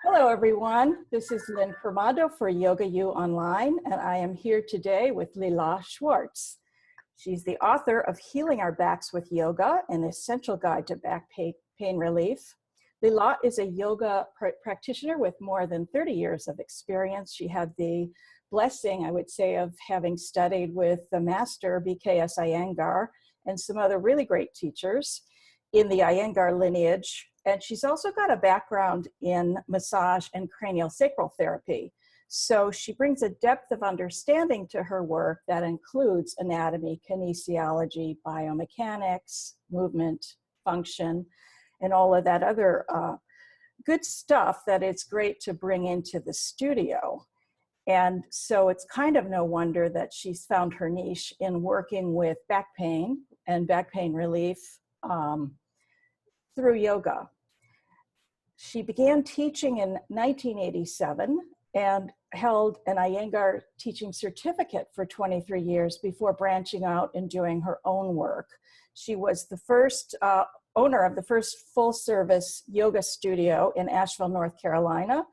Hello, everyone. This is Lynn Cremado for Yoga U Online, and I am here today with Lillah Schwartz. She's the author of Healing Our Backs with Yoga, an essential guide to back pain relief. Lillah is a yoga practitioner with more than 30 years of experience. She had the blessing, I would say, of having studied with the master BKS Iyengar and some other really great teachers in the Iyengar lineage. And she's also got a background in massage and cranial sacral therapy. So she brings a depth of understanding to her work that includes anatomy, kinesiology, biomechanics, movement, function, and all of that other good stuff that it's great to bring into the studio. And so it's kind of no wonder that she's found her niche in working with back pain and back pain relief through yoga. She began teaching in 1987 and held an Iyengar teaching certificate for 23 years before branching out and doing her own work. She was the first owner of the first full-service yoga studio in Asheville, North Carolina,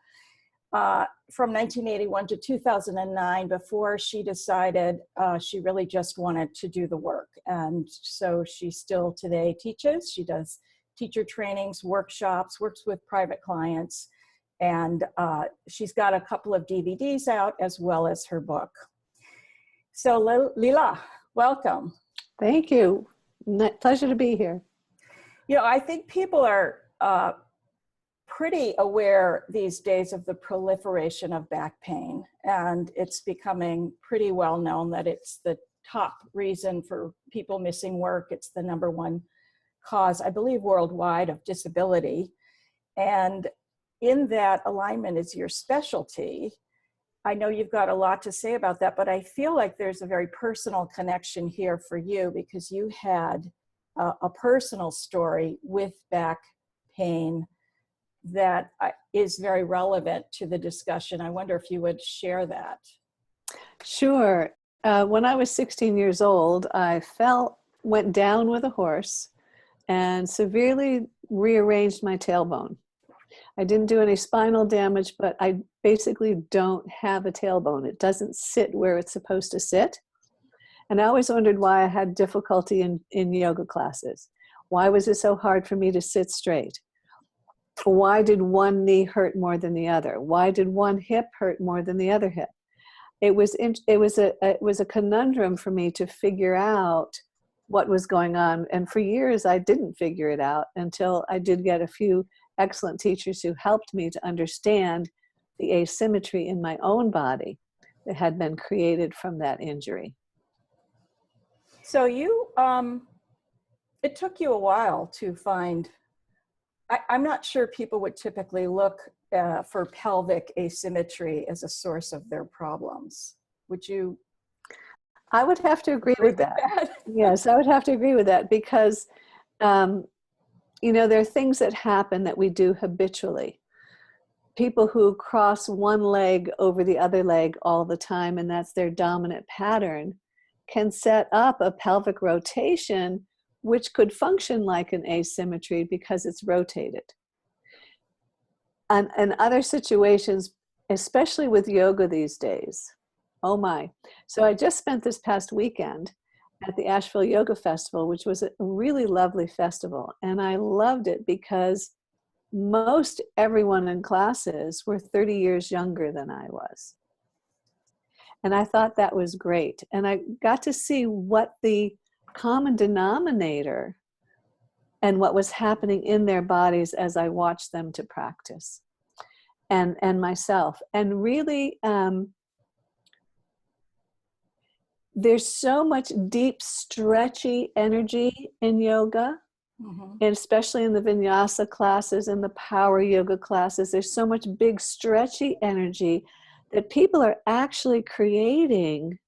from 1981 to 2009, before she decided she really just wanted to do the work. And so she still today teaches. She does teacher trainings, workshops, works with private clients, and she's got a couple of DVDs out as well as her book. So Lillah, welcome. Thank you. Pleasure to be here. You know, I think people are pretty aware these days of the proliferation of back pain, and it's becoming pretty well known that it's the top reason for people missing work. It's the #1 cause, I believe, worldwide of disability. And in that alignment is your specialty. I know you've got a lot to say about that, but I feel like there's a very personal connection here for you because you had a personal story with back pain that is very relevant to the discussion. I wonder if you would share that. Sure. When I was 16 years old, I went down with a horse and severely rearranged my tailbone. I didn't do any spinal damage, but I basically don't have a tailbone. It doesn't sit where it's supposed to sit. And I always wondered why I had difficulty in yoga classes. Why was it so hard for me to sit straight? Why did one knee hurt more than the other? Why did one hip hurt more than the other hip? It was a conundrum for me to figure out what was going on. And for years, I didn't figure it out until I did get a few excellent teachers who helped me to understand the asymmetry in my own body that had been created from that injury. So it took you a while to find, I'm not sure people would typically look for pelvic asymmetry as a source of their problems. Would you? I would have to agree with that. Yes, I would have to agree with that because, you know, there are things that happen that we do habitually. People who cross one leg over the other leg all the time, and that's their dominant pattern, can set up a pelvic rotation, which could function like an asymmetry because it's rotated. And in other situations, especially with yoga these days, oh my. So I just spent this past weekend at the Asheville Yoga Festival, which was a really lovely festival. And I loved it because most everyone in classes were 30 years younger than I was. And I thought that was great. And I got to see what the common denominator and what was happening in their bodies as I watched them to practice and myself. And really, there's so much deep, stretchy energy in yoga, and especially in the vinyasa classes and the power yoga classes. There's so much big, stretchy energy that people are actually creating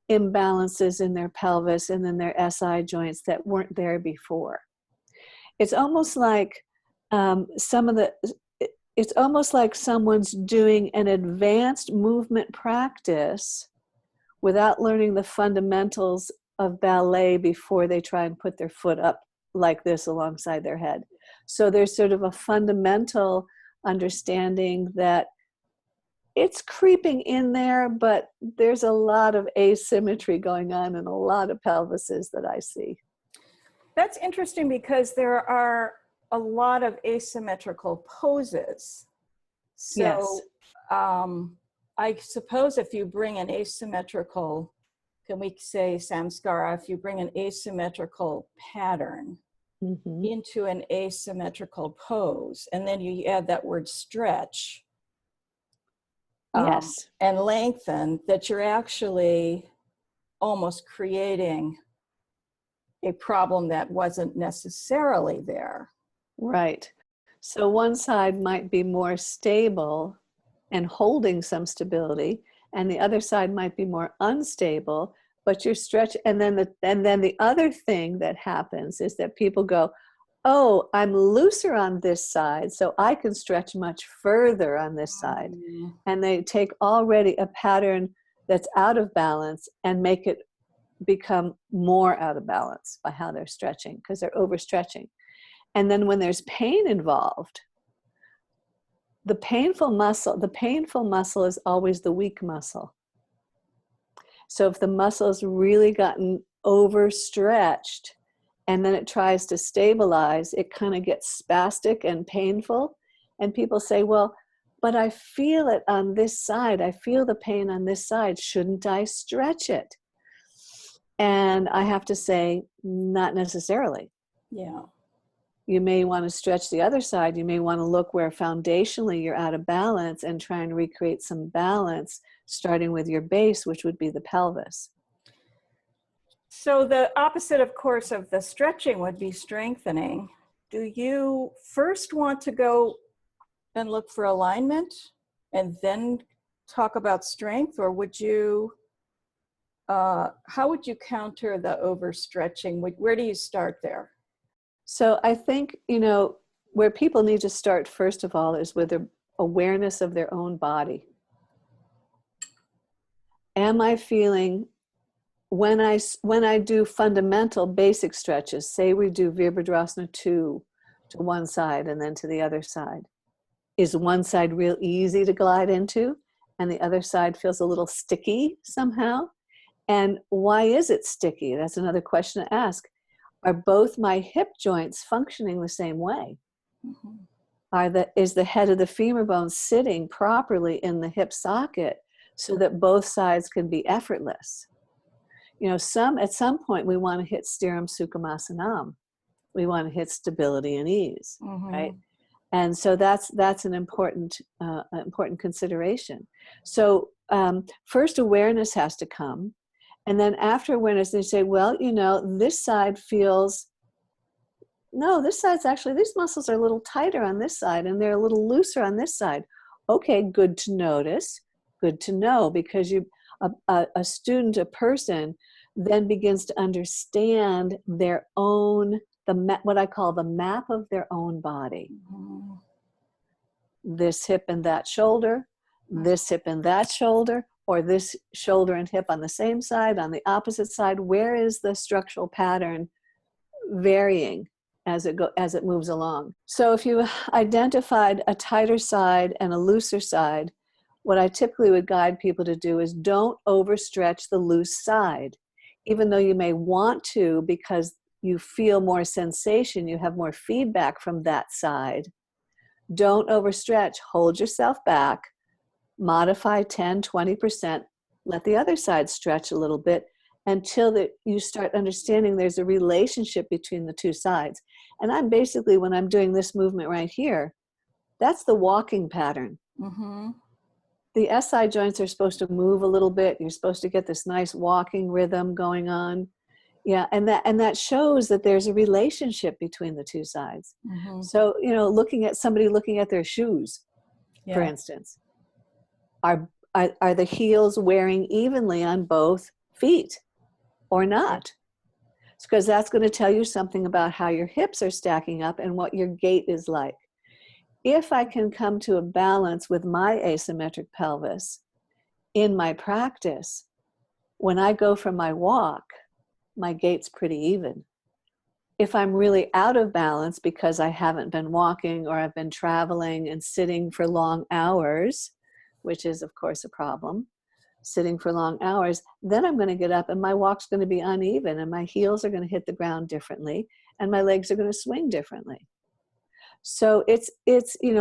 imbalances in their pelvis and in their SI joints that weren't there before. It's almost like it's almost like someone's doing an advanced movement practice without learning the fundamentals of ballet before they try and put their foot up like this alongside their head. So there's sort of a fundamental understanding that it's creeping in there, but there's a lot of asymmetry going on in a lot of pelvises that I see. That's interesting because there are a lot of asymmetrical poses. So I suppose if you bring an asymmetrical, can we say samskara, if you bring an asymmetrical pattern into an asymmetrical pose, and then you add that word stretch, yes, and lengthen, that you're actually almost creating a problem that wasn't necessarily there. right. So one side might be more stable and holding some stability, and the other side might be more unstable, but you're stretch. And then the other thing that happens is that people go, oh, I'm looser on this side, so I can stretch much further on this side. And they take already a pattern that's out of balance and make it become more out of balance by how they're stretching, because they're overstretching. And then when there's pain involved, the painful muscle is always the weak muscle. So if the muscle's really gotten overstretched and then it tries to stabilize, it kind of gets spastic and painful. And people say, well, but I feel it on this side. I feel the pain on this side. Shouldn't I stretch it? And I have to say, not necessarily. Yeah. You may want to stretch the other side. You may want to look where foundationally you're out of balance and try and recreate some balance, starting with your base, which would be the pelvis. So the opposite, of course, of the stretching would be strengthening. Do you first want to go and look for alignment and then talk about strength, or would you, how would you counter the overstretching? Where do you start there? So I think, where people need to start, first of all, is with their awareness of their own body. Am I feeling, when I do fundamental basic stretches, say we do Virabhadrasana 2 to one side and then to the other side, is one side real easy to glide into and the other side feels a little sticky somehow? And why is it sticky? That's another question to ask. Are both my hip joints functioning the same way? Is the head of the femur bone sitting properly in the hip socket so that both sides can be effortless? At some point we want to hit stiram sukhamasanam. We want to hit stability and ease, right? And so that's an important consideration. So first awareness has to come. And then after awareness, they say, well, this side feels, no, this side's actually, these muscles are a little tighter on this side and they're a little looser on this side. Okay, good to notice, good to know, because a student, a person, then begins to understand their own, what I call the map of their own body. This hip and that shoulder, this hip and that shoulder, or this shoulder and hip on the same side, on the opposite side. Where is the structural pattern varying as it moves along? So if you identified a tighter side and a looser side, what I typically would guide people to do is don't overstretch the loose side. Even though you may want to, because you feel more sensation, you have more feedback from that side, don't overstretch. Hold yourself back. Modify 10, 20%, let the other side stretch a little bit until you start understanding there's a relationship between the two sides. And I'm basically, when I'm doing this movement right here, that's the walking pattern. The SI joints are supposed to move a little bit. You're supposed to get this nice walking rhythm going on. Yeah, and that shows that there's a relationship between the two sides. So, looking at their shoes, for instance. Are the heels wearing evenly on both feet or not? It's because that's going to tell you something about how your hips are stacking up and what your gait is like. If I can come to a balance with my asymmetric pelvis in my practice, when I go for my walk, my gait's pretty even. if I'm really out of balance because I haven't been walking or I've been traveling and sitting for long hours, which is of course a problem, sitting for long hours, then I'm going to get up and my walk's going to be uneven and my heels are going to hit the ground differently and my legs are going to swing differently. So it's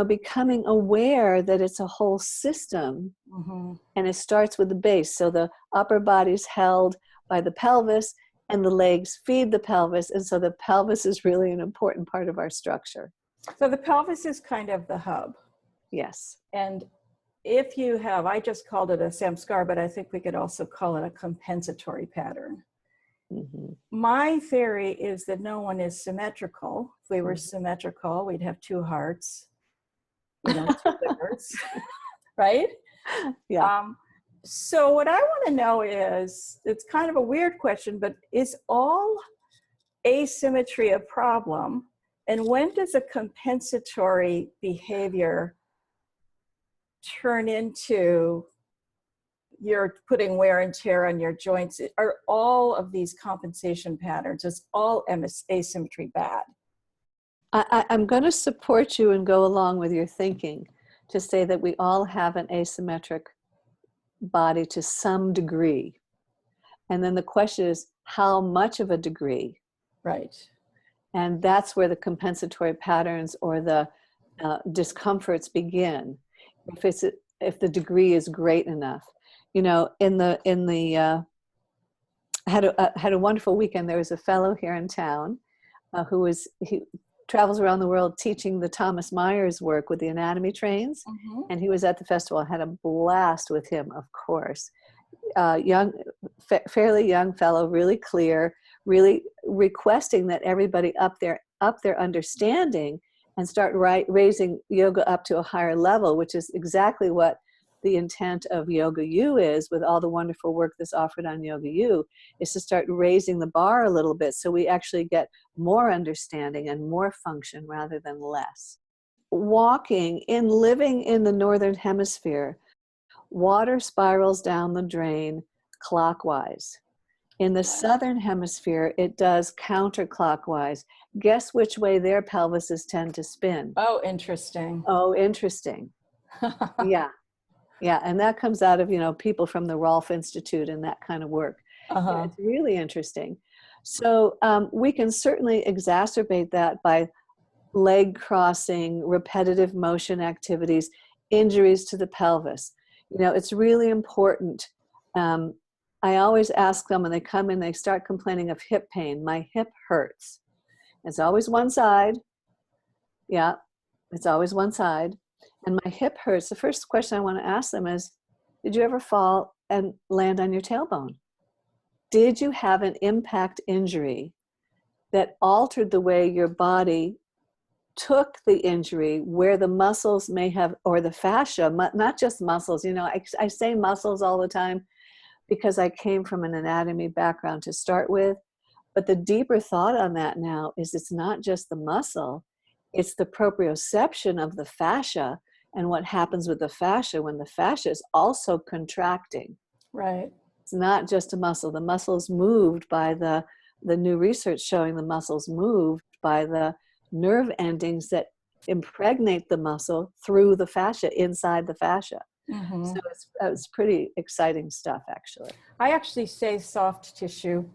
becoming aware that it's a whole system, and it starts with the base. So the upper body's held by the pelvis and the legs feed the pelvis. And so the pelvis is really an important part of our structure. So the pelvis is kind of the hub. Yes. And if you have, I just called it a samskar, but I think we could also call it a compensatory pattern. My theory is that no one is symmetrical. If we were symmetrical, we'd have two hearts, two livers, right? Yeah. So what I want to know is, it's kind of a weird question, but is all asymmetry a problem? And when does a compensatory behavior turn into you're putting wear and tear on your joints? Are all of these compensation patterns, is all asymmetry bad? I'm going to support you and go along with your thinking to say that we all have an asymmetric body to some degree. And then the question is, how much of a degree? Right. And that's where the compensatory patterns or the discomforts begin. If the degree is great enough. I had a wonderful weekend. There was a fellow here in town he travels around the world teaching the Thomas Myers work with the anatomy trains. And he was at the festival. I had a blast with him, of course. Fairly young fellow, really clear, really requesting that everybody up their understanding and start raising yoga up to a higher level, which is exactly what the intent of Yoga U is, with all the wonderful work that's offered on Yoga U, is to start raising the bar a little bit so we actually get more understanding and more function rather than less. Living in the Northern Hemisphere, water spirals down the drain clockwise. In the Southern Hemisphere, it does counterclockwise. Guess which way their pelvises tend to spin? Oh, interesting. Oh, interesting. Yeah. Yeah, and that comes out of, people from the Rolf Institute and that kind of work. Yeah, it's really interesting. So we can certainly exacerbate that by leg crossing, repetitive motion activities, injuries to the pelvis. It's really important. I always ask them when they come in, they start complaining of hip pain. My hip hurts. It's always one side. Yeah, it's always one side. And my hip hurts. The first question I want to ask them is, did you ever fall and land on your tailbone? Did you have an impact injury that altered the way your body took the injury, where the muscles may have, or the fascia, not just muscles? I say muscles all the time because I came from an anatomy background to start with. But the deeper thought on that now is it's not just the muscle, it's the proprioception of the fascia and what happens with the fascia when the fascia is also contracting. Right. It's not just a muscle. The muscle's moved by the new research showing the muscle's moved by the nerve endings that impregnate the muscle through the fascia, inside the fascia. So it's pretty exciting stuff, actually. I actually say soft tissue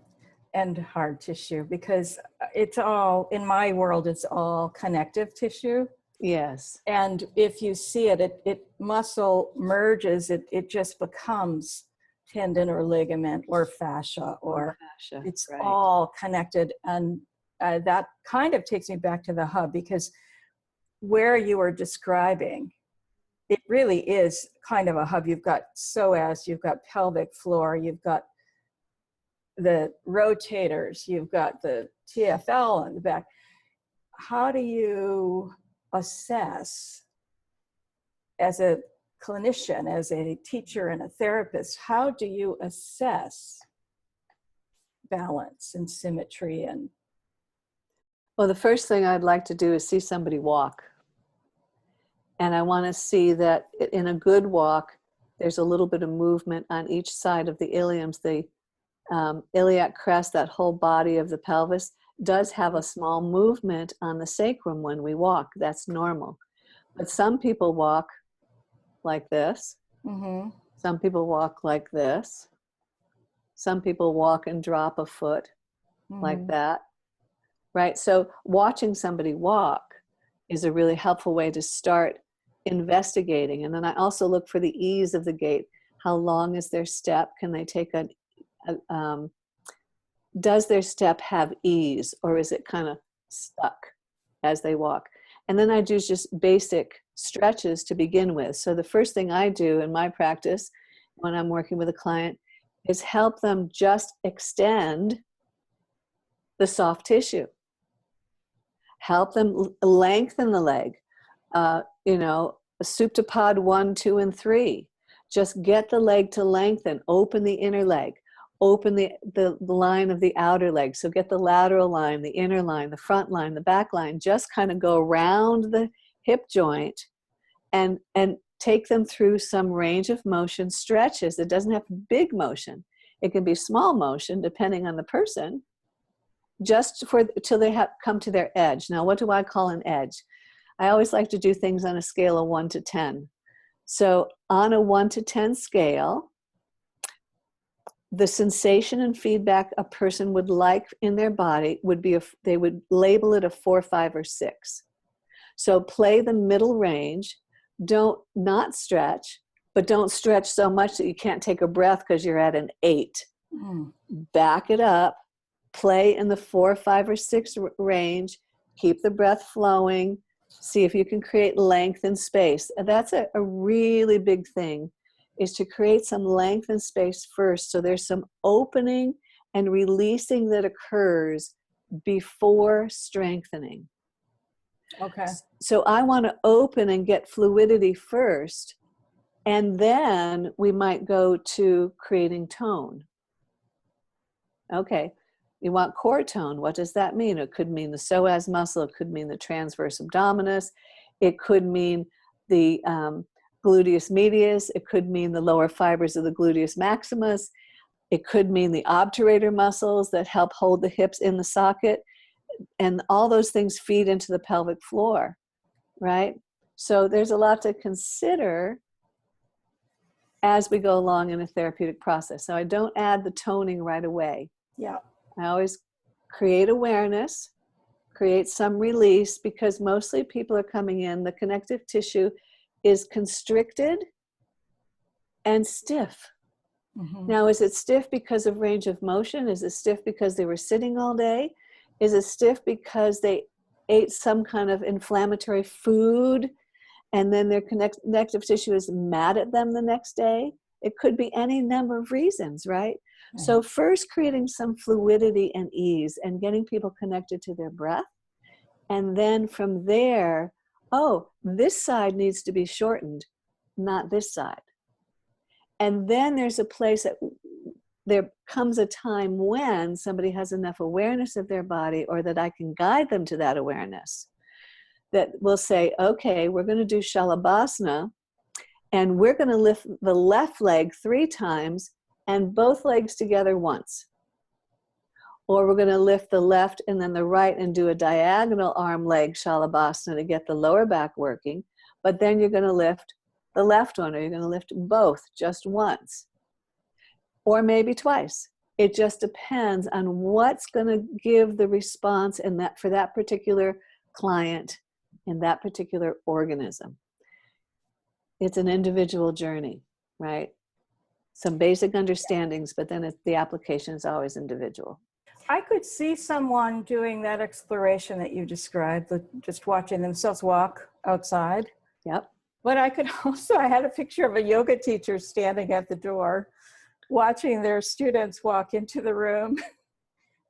and hard tissue because it's all, in my world, it's all connective tissue. Yes. And if you see it muscle merges, it just becomes tendon or ligament or fascia, or fascia. It's right. all connected. And that kind of takes me back to the hub, because where you were describing, it really is kind of a hub. You've got psoas, you've got pelvic floor, you've got the rotators, you've got the TFL in the back. How do you assess, as a clinician, as a teacher and a therapist, how do you assess balance and symmetry? And well, the first thing I'd like to do is see somebody walk. And I want to see that in a good walk, there's a little bit of movement on each side of the iliums, the iliac crest, that whole body of the pelvis. does have a small movement on the sacrum when we walk. That's normal. But some people walk like this. Mm-hmm. Some people walk like this. Some people walk and drop a foot like that, right? So watching somebody walk is a really helpful way to start investigating. And then I also look for the ease of the gait. How long is their step? Can they take does their step have ease, or is it kind of stuck as they walk? And then I do just basic stretches to begin with. So the first thing I do in my practice when I'm working with a client is help them just extend the soft tissue. Help them lengthen the leg. Suptapod 1, 2, and 3. Just get the leg to lengthen. Open the inner leg. Open the line of the outer leg. So get the lateral line, the inner line, the front line, the back line. Just kind of go around the hip joint and take them through some range of motion stretches. It doesn't have to be big motion. It can be small motion depending on the person, just till they come to their edge. Now, what do I call an edge? I always like to do things on a scale of 1 to 10. So on a 1 to 10 scale, the sensation and feedback a person would like in their body would be, they would label it a 4, 5, or 6. So play the middle range. Don't not stretch, but don't stretch so much that you can't take a breath because you're at an 8. Back it up. Play in the 4, 5, or 6 range. Keep the breath flowing. See if you can create length and space. And that's a really big thing, is to create some length and space first. So there's some opening and releasing that occurs before strengthening. Okay. So I want to open and get fluidity first, and then we might go to creating tone. Okay. You want core tone. What does that mean? It could mean the psoas muscle. It could mean the transverse abdominis. It could mean the gluteus medius. It could mean the lower fibers of the gluteus maximus. It could mean the obturator muscles that help hold the hips in the socket. And all those things feed into the pelvic floor, right? So there's a lot to consider as we go along in a therapeutic process. So I don't add the toning right away. Yeah. I always create awareness, create some release, because mostly people are coming in, the connective tissue is constricted and stiff. Now, is it stiff because of range of motion? Is it stiff because they were sitting all day? Is it stiff because they ate some kind of inflammatory food and then their connective tissue is mad at them the next day? It could be any number of reasons, right? So first creating some fluidity and ease and getting people connected to their breath. And then from there, oh, this side needs to be shortened, not this side. And then there's a place that there comes a time when somebody has enough awareness of their body, or that I can guide them to that awareness, that will say, okay, we're going to do Shalabhasana, and we're going to lift the left leg 3 times and both legs together once. Or we're going to lift the left and then the right and do a diagonal arm leg Shalabhasana to get the lower back working. But then you're going to lift the left one, or you're going to lift both just once. Or maybe twice. It just depends on what's going to give the response in that, for that particular client in that particular organism. It's an individual journey, right? Some basic understandings, but then the application is always individual. I could see someone doing that exploration that you described, just watching themselves walk outside. Yep. But I could also, I had a picture of a yoga teacher standing at the door, watching their students walk into the room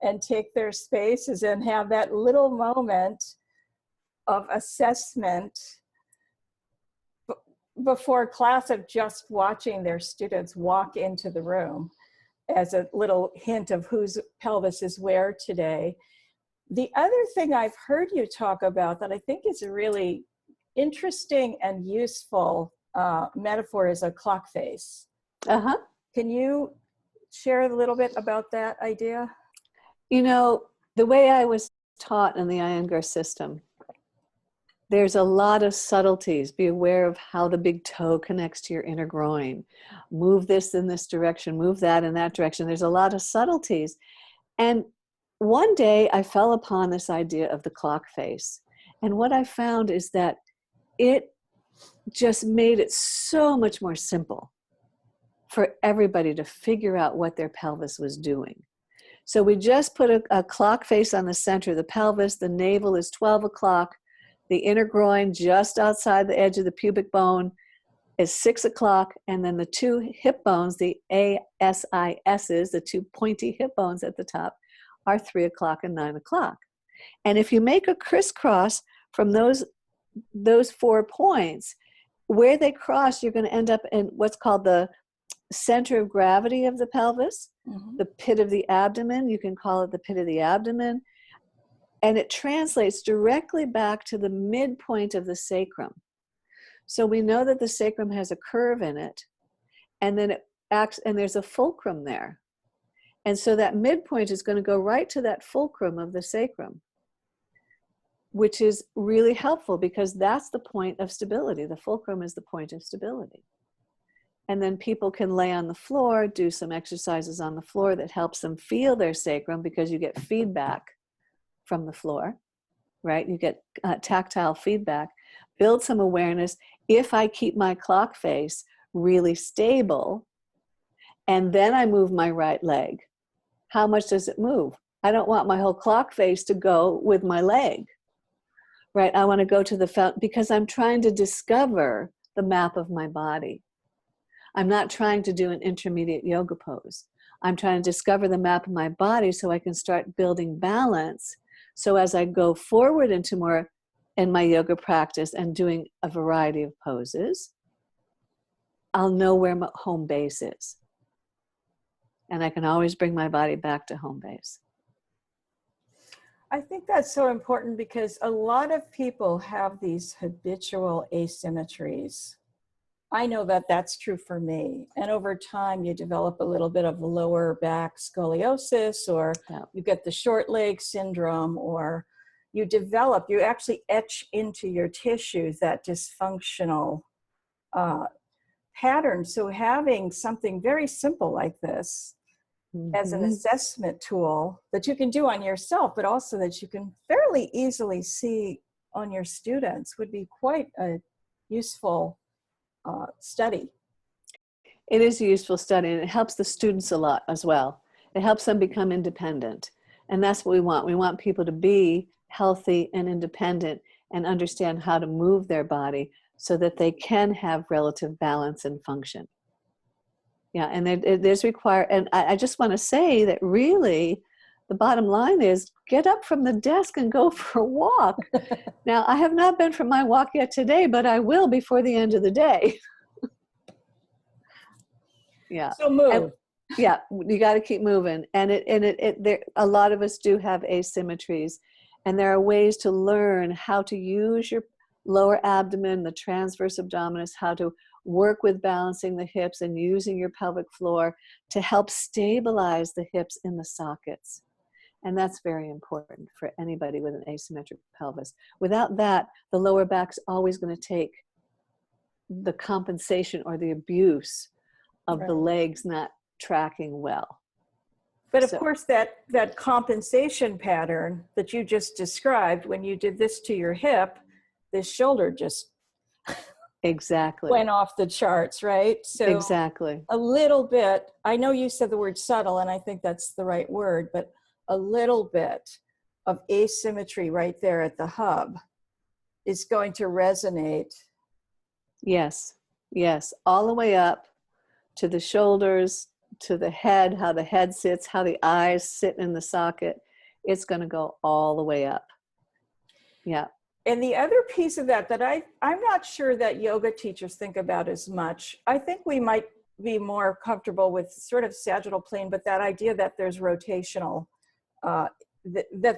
and take their spaces and have that little moment of assessment before class, of just watching their students walk into the room as a little hint of whose pelvis is where today. The other thing I've heard you talk about that I think is a really interesting and useful metaphor is a clock face. Can you share a little bit about that idea? You know, The way I was taught in the Iyengar system, there's a lot of subtleties. Be aware of how the big toe connects to your inner groin. Move this in this direction, move that in that direction. There's a lot of subtleties. And one day I fell upon this idea of the clock face. And what I found is that it just made it so much more simple for everybody to figure out what their pelvis was doing. So we just put a clock face on the center of the pelvis. The navel is 12 o'clock. The inner groin just outside the edge of the pubic bone is 6 o'clock. And then the two hip bones, the ASISs, the two pointy hip bones at the top, are 3 o'clock and 9 o'clock. And if you make a crisscross from those 4 points, where they cross, you're going to end up in what's called the center of gravity of the pelvis, the pit of the abdomen. You can call it the pit of the abdomen. And it translates directly back to the midpoint of the sacrum. So we know that the sacrum has a curve in it, and then it acts, and there's a fulcrum there. And so that midpoint is going to go right to that fulcrum of the sacrum, which is really helpful because that's the point of stability. The fulcrum is the point of stability. And then people can lay on the floor, do some exercises on the floor that helps them feel their sacrum, because you get feedback from the floor, right? You get tactile feedback. Build some awareness. If I keep my clock face really stable, and then I move my right leg, how much does it move? I don't want my whole clock face to go with my leg, right? I want to go to the fountain because I'm trying to discover the map of my body. I'm not trying to do an intermediate yoga pose. I'm trying to discover the map of my body so I can start building balance. So as I go forward into more in my yoga practice and doing a variety of poses, I'll know where my home base is. And I can always bring my body back to home base. I think that's so important because a lot of people have these habitual asymmetries. I know that that's true for me. And over time, you develop a little bit of lower back scoliosis, or you get the short leg syndrome, or you actually etch into your tissues that dysfunctional pattern. So having something very simple like this as an assessment tool that you can do on yourself, but also that you can fairly easily see on your students would be quite a useful study. It is a useful study, and it helps the students a lot as well. It helps them become independent. And that's what we want. We want people to be healthy and independent and understand how to move their body so that they can have relative balance and function. Yeah, and there's required, and I just want to say that really the bottom line is get up from the desk and go for a walk. Now, I have not been for my walk yet today, but I will before the end of the day. Yeah. So move. And, yeah, you got to keep moving. And a lot of us do have asymmetries, and there are ways to learn how to use your lower abdomen, the transverse abdominis, how to work with balancing the hips and using your pelvic floor to help stabilize the hips in the sockets. And that's very important for anybody with an asymmetric pelvis. Without that, the lower back's always going to take the compensation or the abuse of the legs not tracking well. But of course, that compensation pattern that you just described, when you did this to your hip, this shoulder just exactly went off the charts, right? So exactly. A little bit, I know you said the word subtle, and I think that's the right word, but a little bit of asymmetry right there at the hub is going to resonate. Yes, yes, all the way up to the shoulders, to the head, how the head sits, how the eyes sit in the socket. It's going to go all the way up. Yeah. And the other piece of that I'm not sure that yoga teachers think about as much. I think we might be more comfortable with sort of sagittal plane, but that idea that there's rotational, that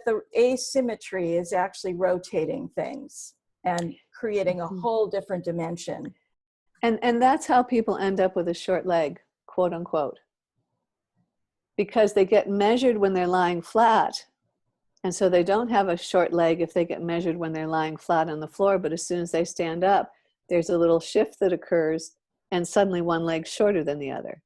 the asymmetry is actually rotating things and creating a whole different dimension. And that's how people end up with a short leg, quote unquote. Because they get measured when they're lying flat, And so they don't have a short leg if they get measured when they're lying flat on the floor, but as soon as they stand up, there's a little shift that occurs, and suddenly one leg's shorter than the other.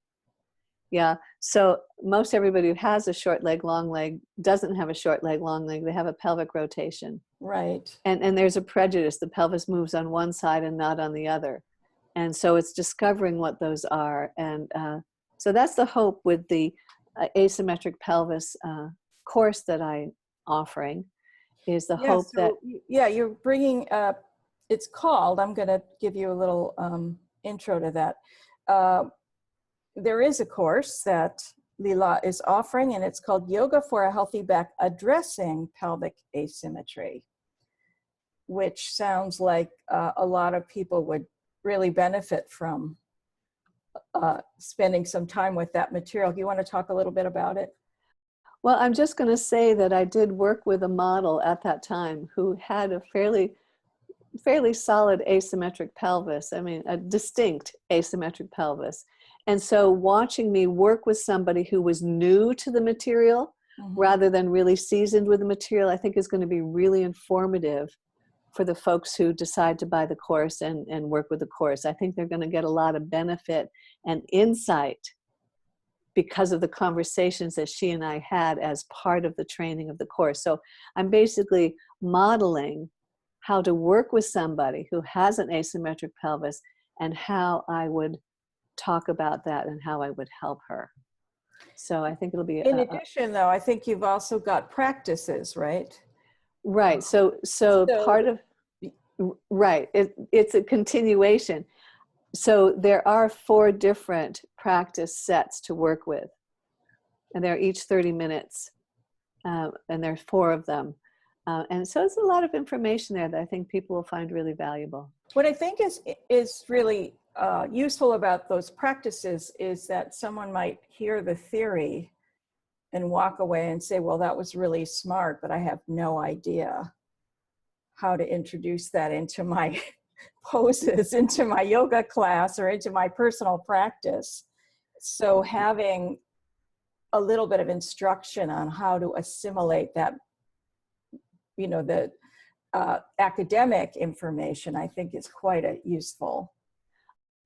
Yeah, so most everybody who has a short leg, long leg doesn't have a short leg, long leg. They have a pelvic rotation. Right. And there's a prejudice. The pelvis moves on one side and not on the other. And so it's discovering what those are. And so that's the hope with the asymmetric pelvis course that I'm offering, is the hope that... Yeah, you're bringing, it's called, I'm going to give you a little intro to that. There is a course that Lillah is offering, and it's called Yoga for a Healthy Back, Addressing Pelvic Asymmetry, which sounds like a lot of people would really benefit from spending some time with that material. Do you want to talk a little bit about it? Well, I'm just going to say that I did work with a model at that time who had a fairly solid asymmetric pelvis. I mean, a distinct asymmetric pelvis. And so watching me work with somebody who was new to the material, rather than really seasoned with the material, I think is going to be really informative for the folks who decide to buy the course and work with the course. I think they're going to get a lot of benefit and insight because of the conversations that she and I had as part of the training of the course. So I'm basically modeling how to work with somebody who has an asymmetric pelvis and how I would talk about that and how I would help her. So I think it'll be... In addition, though, I think you've also got practices, right? Right. So part of... Right. It's a continuation. So there are 4 different practice sets to work with. And they're each 30 minutes. And there are 4 of them. And so it's a lot of information there that I think people will find really valuable. What I think is really useful about those practices is that someone might hear the theory and walk away and say, well, that was really smart, but I have no idea how to introduce that into my poses, into my yoga class, or into my personal practice. So having a little bit of instruction on how to assimilate that, you know, the academic information, I think is quite useful.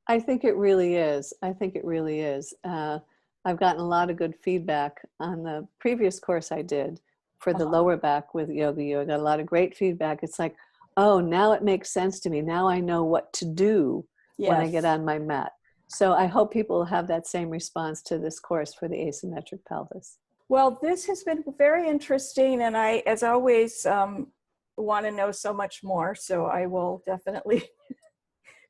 I think it really is. I think it really is. I've gotten a lot of good feedback on the previous course I did for the lower back with Yoga U. I got a lot of great feedback. It's like, oh, now it makes sense to me. Now I know what to do when I get on my mat. So I hope people will have that same response to this course for the asymmetric pelvis. Well, this has been very interesting, and I, as always, want to know so much more. So I will definitely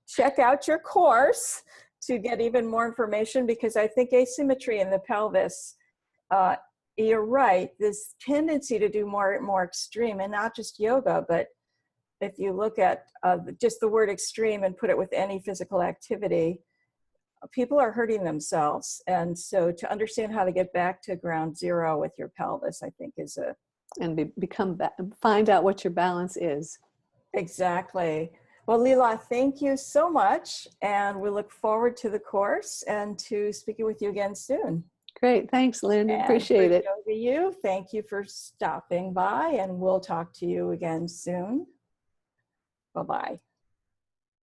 check out your course to get even more information, because I think asymmetry in the pelvis, you're right, this tendency to do more extreme, and not just yoga, but if you look at just the word extreme and put it with any physical activity, people are hurting themselves. And so to understand how to get back to ground zero with your pelvis, I think is a... And find out what your balance is. Exactly. Well, Lillah, thank you so much. And we look forward to the course and to speaking with you again soon. Great. Thanks, Lynn. Appreciate it. Yoga U, thank you for stopping by, and we'll talk to you again soon. Bye-bye.